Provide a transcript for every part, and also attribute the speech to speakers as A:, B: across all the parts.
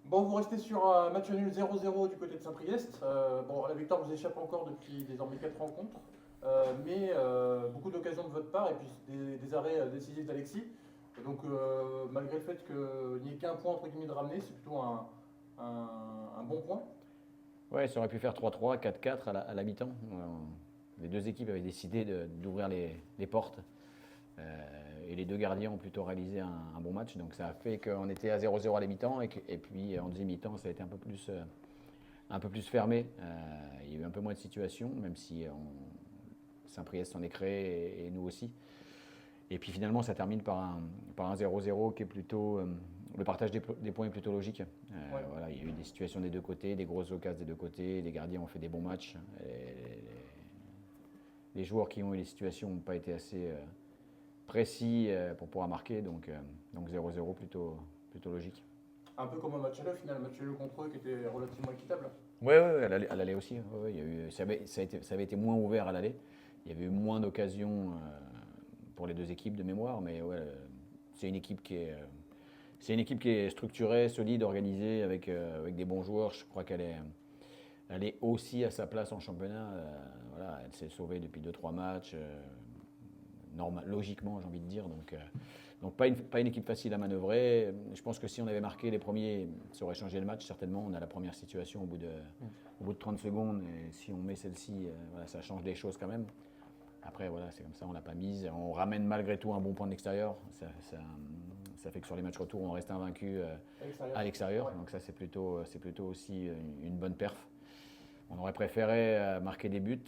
A: Bon, vous restez sur un match nul 0-0 du côté de Saint-Priest. Bon, la victoire vous échappe encore depuis désormais 4 rencontres, mais beaucoup d'occasions de votre part et puis des arrêts décisifs d'Alexis. Et donc, malgré le fait qu'il n'y ait qu'un point entre guillemets de ramener, c'est plutôt un bon point.
B: Ouais, ça aurait pu faire 3-3, 4-4 à la mi-temps. Les deux équipes avaient décidé d'ouvrir les portes. Et les deux gardiens ont plutôt réalisé un bon match. Donc ça a fait qu'on était à 0-0 à la mi-temps. Et puis en deuxième mi-temps, ça a été un peu plus fermé. Il y a eu un peu moins de situations, même si Saint-Priest s'en est créé et nous aussi. Et puis finalement, ça termine par un 0-0 qui est plutôt. Le partage des points est plutôt logique.
A: Ouais.
B: Voilà, il y a eu des situations des deux côtés, des grosses occasions des deux côtés. Les gardiens ont fait des bons matchs. Et les joueurs qui ont eu les situations n'ont pas été assez précis pour pouvoir marquer. Donc 0-0 plutôt logique.
A: Un peu comme un match aller, au final, un match aller contre eux qui était relativement équitable.
B: Oui, ouais, à l'aller aussi. Ouais, ouais, il y a eu, ça avait été moins ouvert à l'aller. Il y avait eu moins d'occasions pour les deux équipes de mémoire, mais ouais, c'est une équipe qui est, c'est une équipe qui est structurée, solide, organisée, avec des bons joueurs. Je crois qu'elle est aussi à sa place en championnat. Voilà, elle s'est sauvée depuis 2-3 matchs, logiquement, j'ai envie de dire. Donc pas une équipe facile à manœuvrer. Je pense que si on avait marqué les premiers, ça aurait changé le match, certainement. On a la première situation au bout de 30 secondes, et si on met celle-ci, voilà, ça change des choses quand même. Après, voilà, c'est comme ça, on l'a pas mise. On ramène malgré tout un bon point de l'extérieur. Ça fait que sur les matchs retour, on reste invaincu à l'extérieur.
A: Ouais.
B: Donc ça, c'est plutôt aussi une bonne perf. On aurait préféré marquer des buts,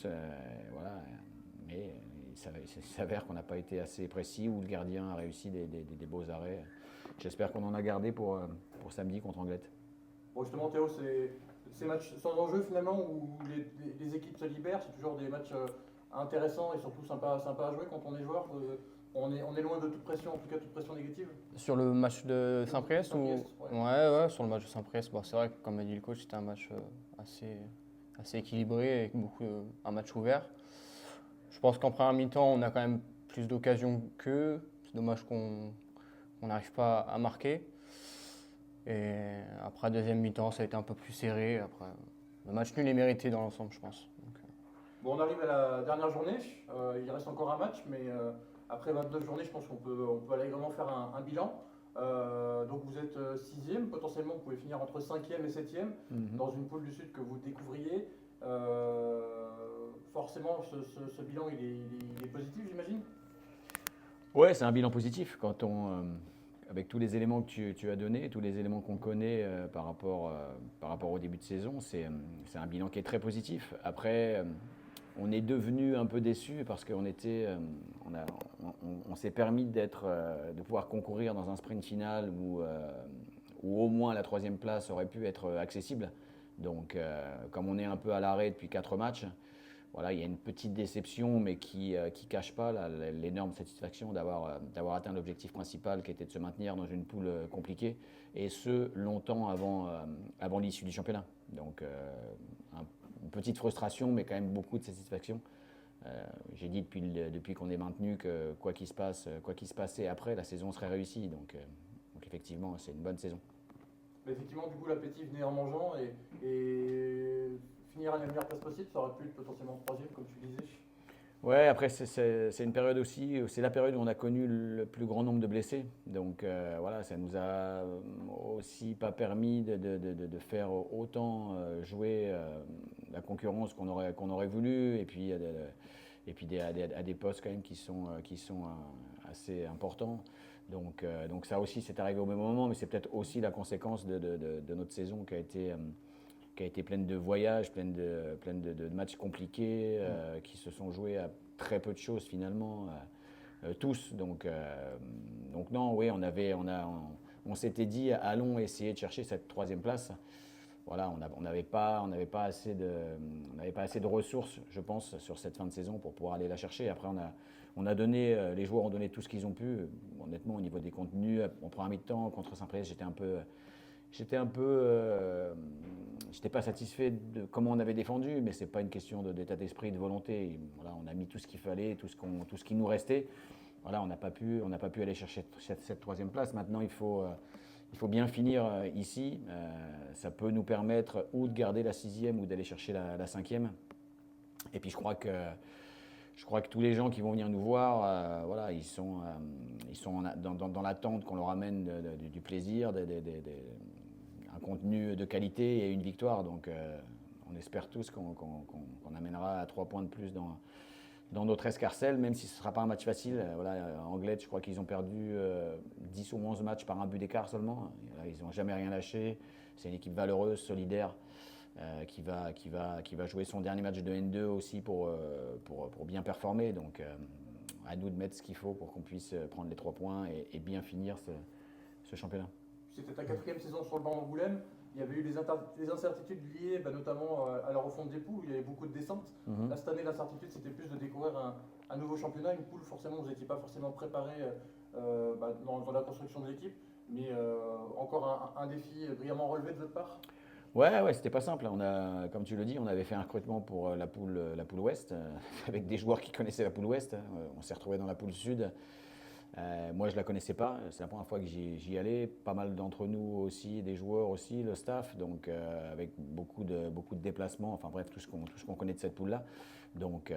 B: voilà, mais il s'avère qu'on n'a pas été assez précis ou le gardien a réussi des beaux arrêts. J'espère qu'on en a gardé pour samedi contre Anglette.
A: Bon, justement, Théo, c'est ces matchs sans enjeu finalement où les équipes se libèrent, c'est toujours des matchs intéressants et surtout sympa à jouer quand on est joueur. On est loin de toute pression, en tout cas toute pression négative.
C: Sur le match de Saint-Priest ou...
A: Saint-Priest, ouais.
C: Ouais, sur le match de Saint-Priest, bon, c'est vrai que comme a dit le coach, c'était un match assez équilibré, avec un match ouvert. Je pense qu'en première mi-temps, on a quand même plus d'occasions qu'eux. C'est dommage qu'on n'arrive pas à marquer. Et après, deuxième mi-temps, ça a été un peu plus serré. Après, le match nul est mérité dans l'ensemble, je pense.
A: Bon, on arrive à la dernière journée, il reste encore un match, mais après 29 journées, je pense qu'on peut allègrement faire un bilan. Donc vous êtes sixième, potentiellement vous pouvez finir entre cinquième et septième dans une poule du Sud que vous découvriez. Forcément, ce bilan il est positif, j'imagine.
B: Ouais, c'est un bilan positif avec tous les éléments que tu as donnés, tous les éléments qu'on connaît par rapport au début de saison, c'est un bilan qui est très positif. Après, on est devenu un peu déçu parce on s'est permis de pouvoir concourir dans un sprint final où au moins la troisième place aurait pu être accessible. Donc, comme on est un peu à l'arrêt depuis 4 matchs, voilà, il y a une petite déception, mais qui ne cache pas l'énorme satisfaction d'avoir atteint l'objectif principal qui était de se maintenir dans une poule compliquée, et ce, longtemps avant l'issue du championnat. Donc, une petite frustration, mais quand même beaucoup de satisfaction. J'ai dit depuis qu'on est maintenu que quoi qu'il se passait après, la saison serait réussie. Donc effectivement, c'est une bonne saison.
A: Mais effectivement, du coup, l'appétit venait en mangeant et finir à la meilleure place possible, ça aurait pu être potentiellement troisième, comme tu disais.
B: Ouais, après, c'est une période aussi, c'est la période où on a connu le plus grand nombre de blessés. Donc voilà, ça nous a aussi pas permis de faire autant jouer la concurrence qu'on aurait voulu. Et puis à des postes quand même qui sont assez importants. Donc ça aussi, c'est arrivé au même moment, mais c'est peut-être aussi la conséquence de notre saison qui a été pleine de voyages, pleine de matchs compliqués, qui se sont joués à très peu de choses finalement, tous. Donc non, oui, on s'était dit, allons essayer de chercher cette troisième place. Voilà, on n'avait pas assez de ressources, je pense, sur cette fin de saison pour pouvoir aller la chercher. Après, les joueurs ont donné tout ce qu'ils ont pu. Honnêtement, au niveau des contenus, on prend un mi-temps contre Saint-Priest, j'étais pas satisfait de comment on avait défendu, mais c'est pas une question d'état d'esprit, de volonté. Voilà, on a mis tout ce qu'il fallait, tout ce qui nous restait. Voilà, on n'a pas pu aller chercher cette troisième place. Maintenant, il faut bien finir ici. Ça peut nous permettre ou de garder la 6e ou d'aller chercher la 5e. Et puis je crois que tous les gens qui vont venir nous voir, voilà, ils sont dans l'attente qu'on leur amène du plaisir, un contenu de qualité et une victoire. Donc on espère tous qu'on amènera à 3 points de plus dans notre escarcelle, même si ce ne sera pas un match facile. Voilà, Anglette, je crois qu'ils ont perdu 10 ou 11 matchs par un but d'écart seulement. Ils n'ont jamais rien lâché. C'est une équipe valeureuse, solidaire, qui va jouer son dernier match de N2 aussi pour bien performer. Donc à nous de mettre ce qu'il faut pour qu'on puisse prendre les 3 points et bien finir ce championnat.
A: C'était ta 4e saison sur le banc d'Angoulême. Il y avait eu des incertitudes liées notamment à la refonte des poules, où il y avait beaucoup de descentes. Là, cette année, l'incertitude, c'était plus de découvrir un nouveau championnat, une poule. Forcément, vous n'étiez pas forcément préparé dans la construction de l'équipe, mais encore un défi brillamment relevé de votre part.
B: Ouais, c'était pas simple. Comme tu le dis, on avait fait un recrutement pour la poule Ouest, avec des joueurs qui connaissaient la poule Ouest. On s'est retrouvé dans la poule Sud. Moi, je ne la connaissais pas. C'est la première fois que j'y allais. Pas mal d'entre nous aussi, des joueurs aussi, le staff. Donc, avec beaucoup de déplacements. Enfin bref, tout ce qu'on connaît de cette poule-là. Donc,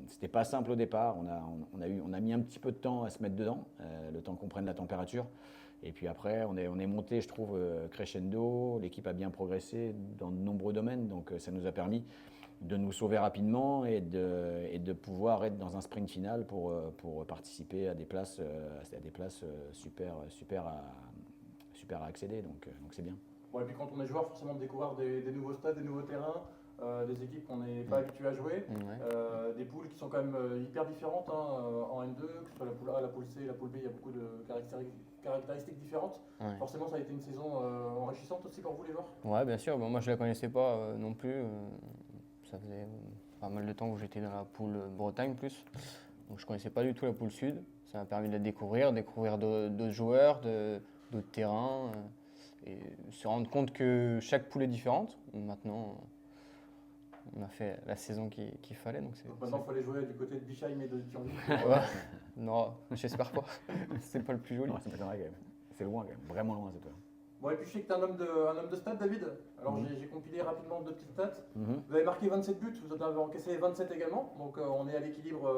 B: c'était pas simple au départ. On a mis un petit peu de temps à se mettre dedans, le temps qu'on prenne la température. Et puis après, on est monté, je trouve, crescendo. L'équipe a bien progressé dans de nombreux domaines. Donc, ça nous a permis de nous sauver rapidement et de pouvoir être dans un sprint final pour participer à des places, super à accéder. Donc c'est bien.
A: Bon, et puis quand on est joueur, forcément, de découvrir des nouveaux stades, des nouveaux terrains, des équipes qu'on n'est pas habitué à jouer, des poules qui sont quand même hyper différentes en N2, que ce soit la poule A, la poule C, la poule B, il y a beaucoup de caractéristiques différentes.
C: Ouais.
A: Forcément, ça a été une saison enrichissante aussi pour vous, les joueurs.
C: Ouais, bien sûr. Bon, moi, je ne la connaissais pas non plus. Ça faisait pas mal de temps que j'étais dans la poule Bretagne plus. Donc je ne connaissais pas du tout la poule Sud. Ça m'a permis de la découvrir d'autres joueurs, d'autres terrains. Et se rendre compte que chaque poule est différente. Maintenant, on a fait la saison qu'il fallait. Donc
A: maintenant, il faut aller jouer du côté de Bischheim et de Thionville.
C: Ouais. Non, j'espère pas. C'est pas le plus joli.
B: Non, ça m'étonnerait quand même. C'est loin quand même, vraiment loin cette fois.
A: Bon, et puis je sais que tu es un homme de stats, David. Alors j'ai compilé rapidement 2 petites stats.
B: Mhm.
A: Vous avez marqué 27 buts, vous en avez encaissé 27 également. Donc on est à l'équilibre.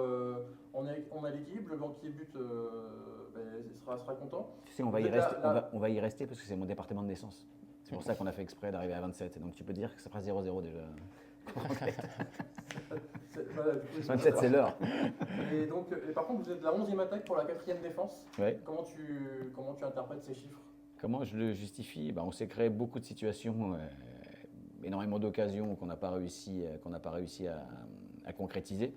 A: On a l'équilibre. Le banquier but sera content.
B: Tu sais, on va y rester parce que c'est mon département de naissance. C'est pour ça qu'on a fait exprès d'arriver à 27. Et donc tu peux dire que ça fera 0-0 déjà.
A: Voilà, du coup,
B: 27, c'est l'heure.
A: Et donc, par contre, vous êtes la 11e attaque pour la 4e défense.
B: Ouais.
A: Comment tu interprètes ces chiffres?
B: Comment je le justifie? On s'est créé beaucoup de situations, énormément d'occasions qu'on n'a pas réussi à concrétiser.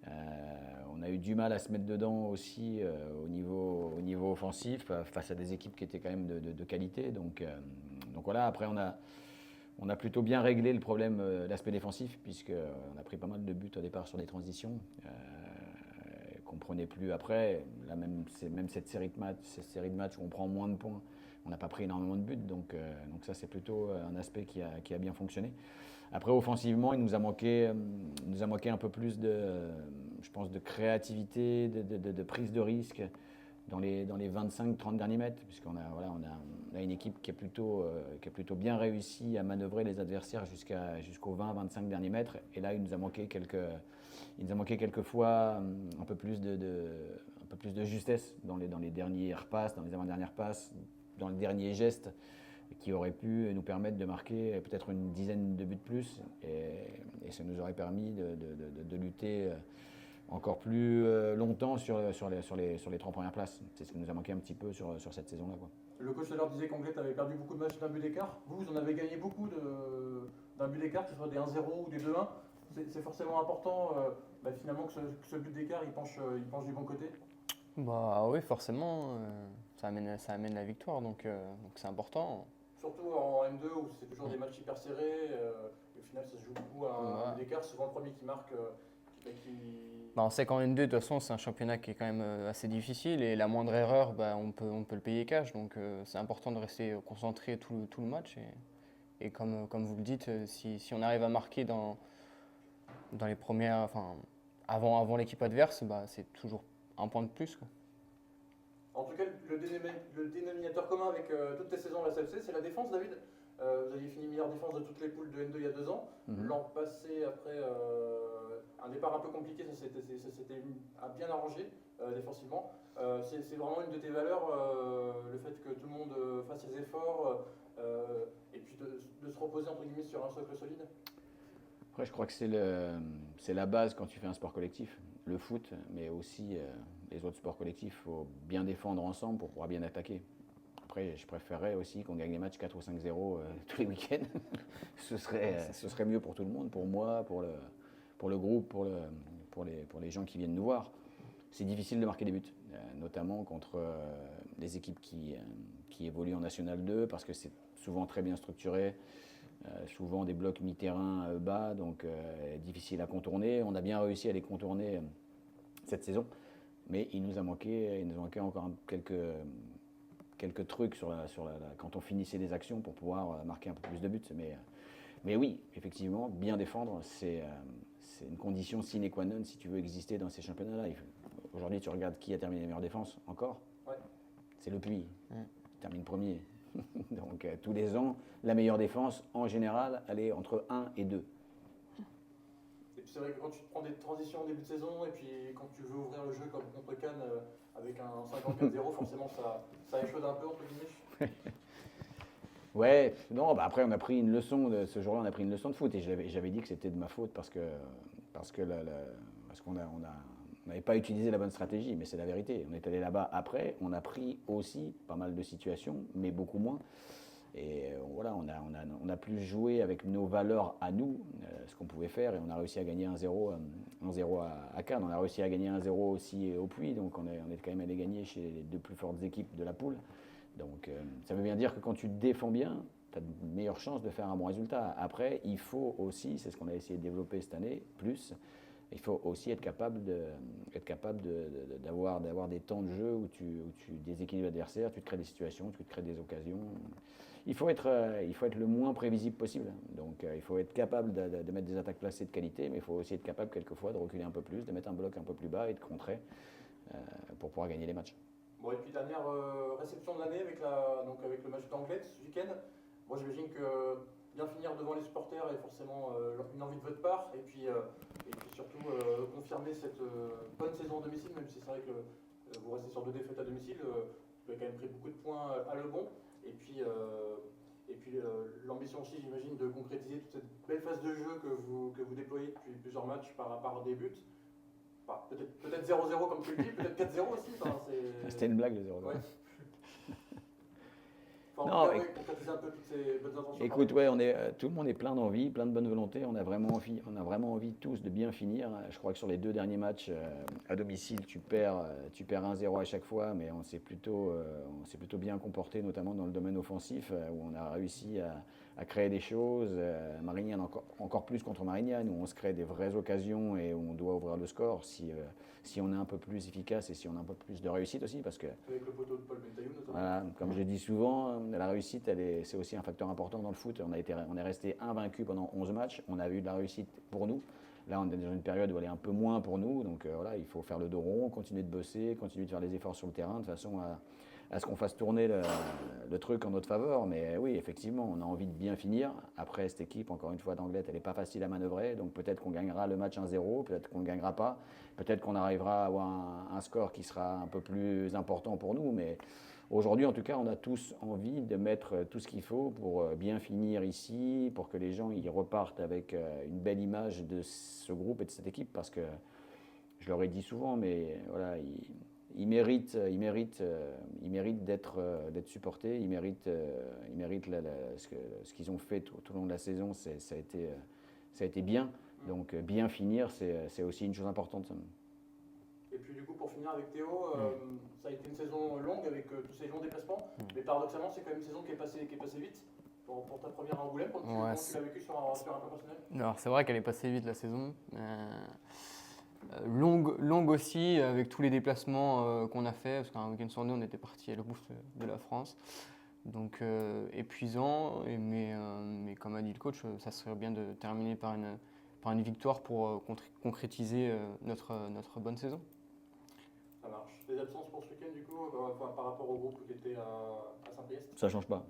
B: On a eu du mal à se mettre dedans aussi au niveau offensif face à des équipes qui étaient quand même de qualité. Donc voilà, après on a plutôt bien réglé le problème, l'aspect défensif, puisqu'on a pris pas mal de buts au départ sur des transitions qu'on ne prenait plus après. Là, même cette série de matchs où on prend moins de points, on n'a pas pris énormément de buts. Donc ça, c'est plutôt un aspect qui a bien fonctionné. Après, offensivement, il nous a manqué un peu plus je pense, de créativité, de prise de risque dans les 25-30 derniers mètres, puisqu'on a une équipe qui a plutôt bien réussi à manœuvrer les adversaires jusqu'aux 20-25 derniers mètres. Et là, il nous a manqué quelques fois un peu plus de justesse dans les dernières passes, dans les avant-dernières passes, dans le dernier geste, qui aurait pu nous permettre de marquer peut-être une dizaine de buts de plus. Et ça nous aurait permis de lutter encore plus longtemps sur les 3 premières places. C'est ce qui nous a manqué un petit peu sur cette saison-là, quoi.
A: Le coach de l'heure disait qu'Anglette avait perdu beaucoup de matchs d'un but d'écart. Vous en avez gagné beaucoup d'un but d'écart, que ce soit des 1-0 ou des 2-1. C'est forcément important finalement que ce but d'écart il penche du bon côté.
C: Bah oui, forcément, ça amène la victoire, donc c'est important.
A: Surtout en M2 où c'est toujours des matchs hyper serrés, et au final ça se joue beaucoup à un but d'écart, souvent le premier qui marque.
C: On sait qu'en N2, de toute façon, c'est un championnat qui est quand même assez difficile et la moindre erreur, on peut le payer cash. Donc c'est important de rester concentré tout le match. Et comme vous le dites, si on arrive à marquer dans les premières, avant l'équipe adverse, c'est toujours un point de plus, quoi.
A: En tout cas, le dénominateur commun avec toutes les saisons de la SFC, c'est la défense, David. Vous aviez fini meilleure défense de toutes les poules de N2 il y a 2 ans. L'an passé, après un départ un peu compliqué, ça s'était bien arrangé défensivement. C'est vraiment une de tes valeurs, le fait que tout le monde fasse ses efforts et puis de se reposer entre guillemets sur un socle solide.
B: Après, je crois que c'est la base quand tu fais un sport collectif, le foot, mais aussi les autres sports collectifs. Il faut bien défendre ensemble pour pouvoir bien attaquer. Après, je préférerais aussi qu'on gagne les matchs 4 ou 5-0 tous les week-ends. ce serait mieux pour tout le monde, pour moi, pour le groupe, pour les gens qui viennent nous voir. C'est difficile de marquer des buts, notamment contre les équipes qui évoluent en National 2, parce que c'est souvent très bien structuré. Souvent des blocs mi-terrain bas, donc difficile à contourner. On a bien réussi à les contourner cette saison, mais il nous a manqué encore quelques trucs quand on finissait des actions pour pouvoir marquer un peu plus de buts. Mais oui, effectivement, bien défendre, c'est une condition sine qua non si tu veux exister dans ces championnats-là. Aujourd'hui, tu regardes qui a terminé les meilleures défenses encore. Ouais. C'est le Puy, qui termine premier. Donc tous les ans, la meilleure défense, en général, elle est entre 1 et 2.
A: Et puis c'est vrai que quand tu te prends des transitions au début de saison, et puis quand tu veux ouvrir le jeu comme contre Cannes avec un 54-0, forcément ça échaude un peu entre guillemets.
B: Ouais, non, après on a pris une leçon, ce jour-là on a pris une leçon de foot, et j'avais dit que c'était de ma faute parce qu'on n'avait pas utilisé la bonne stratégie, mais c'est la vérité. On est allé là-bas après, on a pris aussi pas mal de situations, mais beaucoup moins. Et voilà, on a plus joué avec nos valeurs à nous, ce qu'on pouvait faire, et on a réussi à gagner 1-0 à Cannes. On a réussi à gagner 1-0 aussi au Puy, donc on est quand même allé gagner chez les 2 plus fortes équipes de la poule. Donc ça veut bien dire que quand tu défends bien, tu as de meilleures chances de faire un bon résultat. Après, il faut aussi, c'est ce qu'on a essayé de développer cette année, il faut aussi être capable d'avoir des temps de jeu où tu déséquilibres l'adversaire, tu te crées des situations, tu te crées des occasions. Il faut être le moins prévisible possible. Donc il faut être capable de mettre des attaques placées de qualité, mais il faut aussi être capable quelquefois de reculer un peu plus, de mettre un bloc un peu plus bas et de contrer pour pouvoir gagner les matchs.
A: Bon, et puis dernière réception de l'année avec le match d'Anglet ce week-end. Moi j'imagine que bien finir devant les supporters est forcément une envie de votre part, et puis surtout confirmer cette bonne saison à domicile, même si c'est vrai que vous restez sur 2 défaites à domicile, vous avez quand même pris beaucoup de points à le bon, et puis l'ambition aussi, j'imagine, de concrétiser toute cette belle phase de jeu que vous déployez depuis plusieurs matchs par des buts. Enfin, peut-être 0-0 comme tu le dis, peut-être 4-0 aussi. Enfin,
B: c'était une blague le 0-0. Ouais.
A: Enfin, non, concrétiser un peu toutes ces bonnes intentions.
B: Écoute, tout le monde est plein d'envie, plein de bonne volonté. On a vraiment envie tous de bien finir. Je crois que sur les 2 derniers matchs à domicile, tu perds 1-0 à chaque fois, mais on s'est plutôt bien comporté, notamment dans le domaine offensif, où on a réussi à créer des choses. Marignane encore plus contre Marignane, où on se crée des vraies occasions et où on doit ouvrir le score si on est un peu plus efficace et si on a un peu plus de réussite aussi, parce que
A: avec le poteau de Paul Bentaillou notamment.
B: Voilà, comme je l'ai dit souvent, la réussite, c'est aussi un facteur important dans le foot. On est resté invaincu pendant 11 matchs. On a eu de la réussite pour nous. Là, on est dans une période où elle est un peu moins pour nous. Donc voilà, il faut faire le dos rond, continuer de bosser, continuer de faire les efforts sur le terrain, de façon à ce qu'on fasse tourner le truc en notre faveur. Mais oui, effectivement, on a envie de bien finir. Après, cette équipe, encore une fois, d'Anglet, elle n'est pas facile à manœuvrer. Donc peut-être qu'on gagnera le match 1-0, peut-être qu'on ne le gagnera pas. Peut-être qu'on arrivera à avoir un score qui sera un peu plus important pour nous. Mais aujourd'hui, en tout cas, on a tous envie de mettre tout ce qu'il faut pour bien finir ici, pour que les gens y repartent avec une belle image de ce groupe et de cette équipe, parce que je leur ai dit souvent, mais voilà, ils méritent d'être supportés, ils méritent ce qu'ils ont fait tout au long de la saison, ça a été bien. Donc bien finir, c'est aussi une chose importante.
A: Et puis du coup, pour finir avec Théo, ça a été une saison longue avec tous ces longs déplacements, mais paradoxalement, c'est quand même une saison qui est passée vite. Pour ta première à Angoulême, comment tu l'as vécu sur un plan personnel?
C: Alors c'est vrai qu'elle est passée vite la saison. Longue aussi, avec tous les déplacements qu'on a fait, parce qu'un week-end sur 2, on était parti à l'autre bout de la France. Donc épuisant, mais comme a dit le coach, ça serait bien de terminer par une victoire pour concrétiser notre bonne saison.
A: Ça marche. Des absences pour ce week-end du coup? Par rapport au groupe qui était à Saint-Priest.
B: Ça change pas.